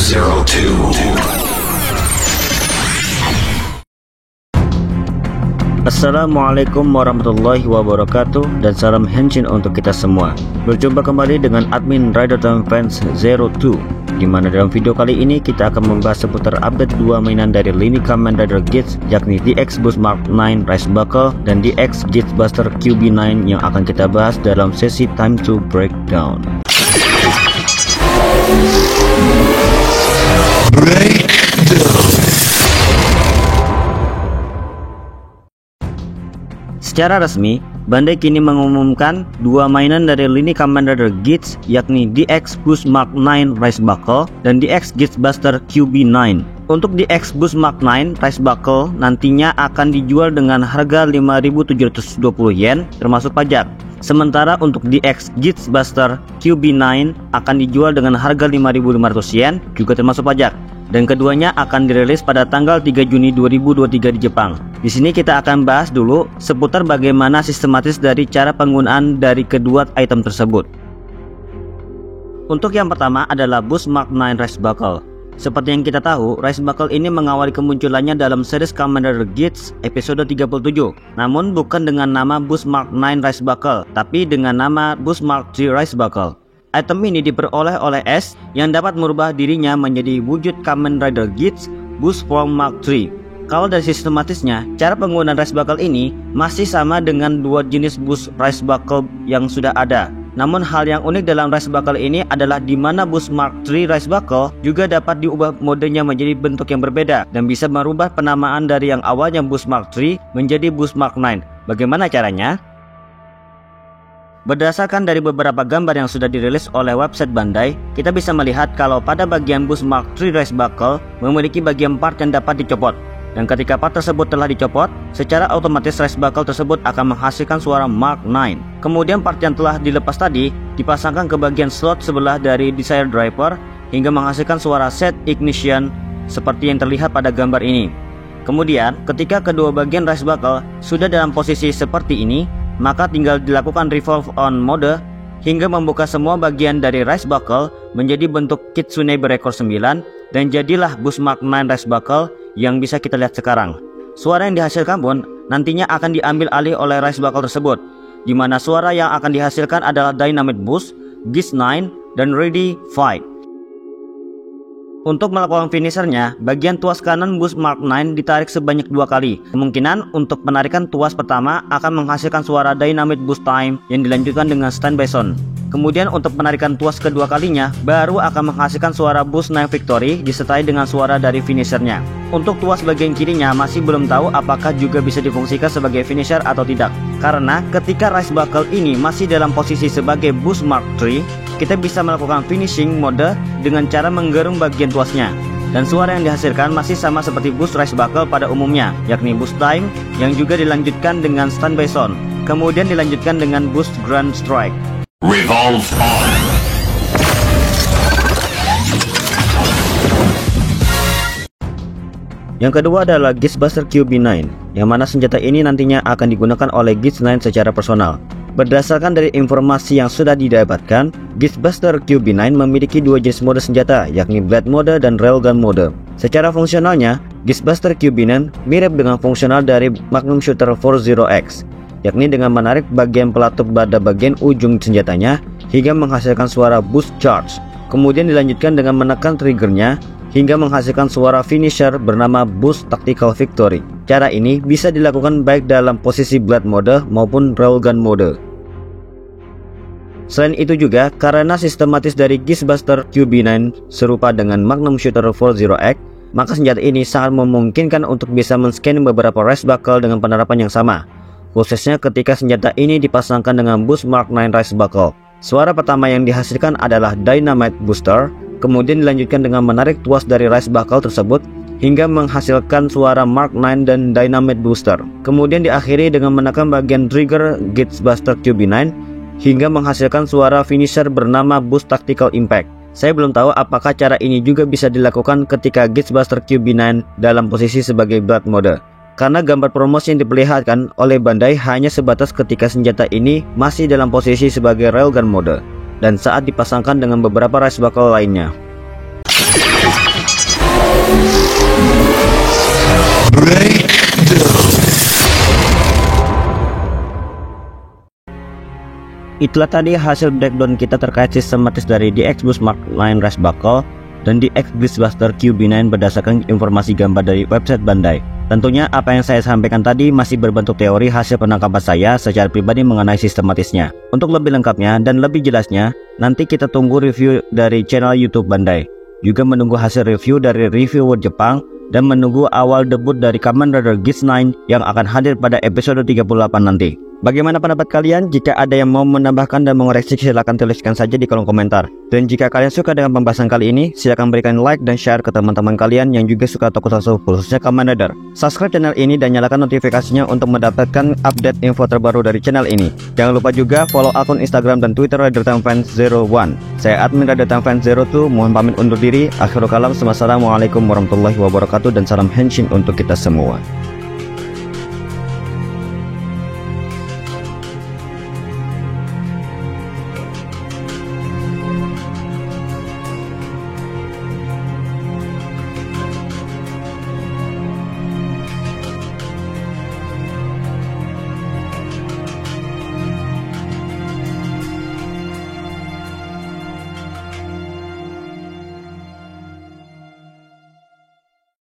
02. Assalamualaikum warahmatullahi wabarakatuh dan salam henshin untuk kita semua. Berjumpa kembali dengan admin Rider Time Fans 02, dimana dalam video kali ini kita akan membahas seputar update 2 mainan dari lini Kamen Rider Geats, yakni DX Boost Mark 9 Rise Buckle dan DX Geats Buster QB9 yang akan kita bahas dalam sesi Time to Breakdown. Secara resmi, Bandai kini mengumumkan 2 mainan dari lini Kamen Rider Geats, yakni DX Boost Mark 9 Rise Buckle dan DX Geats Buster QB9. Untuk DX Boost Mark 9 Rise Buckle nantinya akan dijual dengan harga 5.720 yen termasuk pajak. Sementara untuk DX Geats Buster QB9 akan dijual dengan harga 5.500 yen juga termasuk pajak. Dan keduanya akan dirilis pada tanggal 3 Juni 2023 di Jepang. Di sini kita akan bahas dulu seputar bagaimana sistematis dari cara penggunaan dari kedua item tersebut. Untuk yang pertama adalah Boost Mark 9 Rise Buckle. Seperti yang kita tahu, Rise Buckle ini mengawali kemunculannya dalam series Kamen Rider Geats episode 37. Namun bukan dengan nama Boost Mark 9 Rise Buckle, tapi dengan nama Boost Mark 3 Rise Buckle. Item ini diperoleh oleh S yang dapat merubah dirinya menjadi wujud Kamen Rider Geats Boost Form Mark 3. Kalau dari sistematisnya, cara penggunaan Rise Buckle ini masih sama dengan dua jenis Boost Rise Buckle yang sudah ada. Namun hal yang unik dalam Rise Buckle ini adalah di mana Boost Mark 3 Rise Buckle juga dapat diubah modenya menjadi bentuk yang berbeda dan bisa merubah penamaan dari yang awalnya Boost Mark 3 menjadi Boost Mark 9. Bagaimana caranya? Berdasarkan dari beberapa gambar yang sudah dirilis oleh website Bandai, kita bisa melihat kalau pada bagian Boost Mark 3 Rise Buckle memiliki bagian part yang dapat dicopot. Dan ketika part tersebut telah dicopot, secara otomatis Rise Buckle tersebut akan menghasilkan suara Mark 9. Kemudian part yang telah dilepas tadi dipasangkan ke bagian slot sebelah dari Desire Driver hingga menghasilkan suara Set Ignition seperti yang terlihat pada gambar ini. Kemudian ketika kedua bagian Rise Buckle sudah dalam posisi seperti ini, maka tinggal dilakukan revolve on mode hingga membuka semua bagian dari Rise Buckle menjadi bentuk Kitsune berekor 9 dan jadilah Boost Mark 9 Rise Buckle yang bisa kita lihat sekarang. Suara yang dihasilkan pun nantinya akan diambil alih oleh Rise Buckle tersebut, di mana suara yang akan dihasilkan adalah Dynamite Boost, Geats 9, dan Ready Fight. Untuk melakukan finishernya, bagian tuas kanan Boost Mark 9 ditarik sebanyak 2 kali. Kemungkinan untuk penarikan tuas pertama akan menghasilkan suara Dynamite Boost Time yang dilanjutkan dengan Standby Sound. Kemudian untuk penarikan tuas kedua kalinya, baru akan menghasilkan suara Boost 9 Victory disertai dengan suara dari finishernya. Untuk tuas bagian kirinya masih belum tahu apakah juga bisa difungsikan sebagai finisher atau tidak. Karena ketika Rise Buckle ini masih dalam posisi sebagai Boost Mark 3, kita bisa melakukan finishing mode dengan cara menggerung bagian tuasnya. Dan suara yang dihasilkan masih sama seperti Boost Rise Buckle pada umumnya, yakni Boost Time yang juga dilanjutkan dengan Standby Sound. Kemudian dilanjutkan dengan Boost Grand Strike. Revolve on. Yang kedua adalah Geats Buster QB9, yang mana senjata ini nantinya akan digunakan oleh Geats 9 secara personal. Berdasarkan dari informasi yang sudah didapatkan, Geats Buster QB9 memiliki dua jenis mode senjata, yakni Blade Mode dan Railgun Mode. Secara fungsionalnya, Geats Buster QB9 mirip dengan fungsional dari Magnum Shooter 40X, yakni dengan menarik bagian peletup pada bagian ujung senjatanya hingga menghasilkan suara Boost Charge. Kemudian dilanjutkan dengan menekan triggernya hingga menghasilkan suara finisher bernama Boost Tactical Victory. Cara ini bisa dilakukan baik dalam posisi Blade Mode maupun Railgun Mode. Selain itu juga, karena sistematis dari Geats Buster QB9 serupa dengan Magnum Shooter 40X, maka senjata ini sangat memungkinkan untuk bisa men-scan beberapa Rise Buckle dengan penerapan yang sama, khususnya ketika senjata ini dipasangkan dengan Boost Mark 9 Rise Buckle. Suara pertama yang dihasilkan adalah Dynamite Booster, kemudian dilanjutkan dengan menarik tuas dari Rise Buckle tersebut hingga menghasilkan suara Mark 9 dan Dynamite Booster. Kemudian diakhiri dengan menekan bagian trigger Geats Buster QB9 hingga menghasilkan suara finisher bernama Boost Tactical Impact. Saya belum tahu apakah cara ini juga bisa dilakukan ketika Geats Buster QB9 dalam posisi sebagai Blade Mode, karena gambar promosi yang diperlihatkan oleh Bandai hanya sebatas ketika senjata ini masih dalam posisi sebagai Railgun Mode dan saat dipasangkan dengan beberapa Rise Buckle lainnya. Itulah tadi hasil breakdown kita terkait sistematis dari DX Boost Mark 9 Race Buckle dan DX Blissbuster QB9 berdasarkan informasi gambar dari website Bandai. Tentunya apa yang saya sampaikan tadi masih berbentuk teori hasil penangkapan saya secara pribadi mengenai sistematisnya. Untuk lebih lengkapnya dan lebih jelasnya, nanti kita tunggu review dari channel YouTube Bandai. Juga menunggu hasil review dari reviewer Jepang dan menunggu awal debut dari Kamen Rider Geats 9 yang akan hadir pada episode 38 nanti. Bagaimana pendapat kalian? Jika ada yang mau menambahkan dan mengoreksi, silahkan tuliskan saja di kolom komentar. Dan jika kalian suka dengan pembahasan kali ini, silahkan berikan like dan share ke teman-teman kalian yang juga suka tokusatsu khususnya Kamen Rider. Subscribe channel ini dan nyalakan notifikasinya untuk mendapatkan update info terbaru dari channel ini. Jangan lupa juga follow akun Instagram dan Twitter RiderTimeFans01. Saya admin RiderTimeFans02, mohon pamit undur diri. Akhirul kalam, wassalamualaikum warahmatullahi wabarakatuh dan salam henshin untuk kita semua.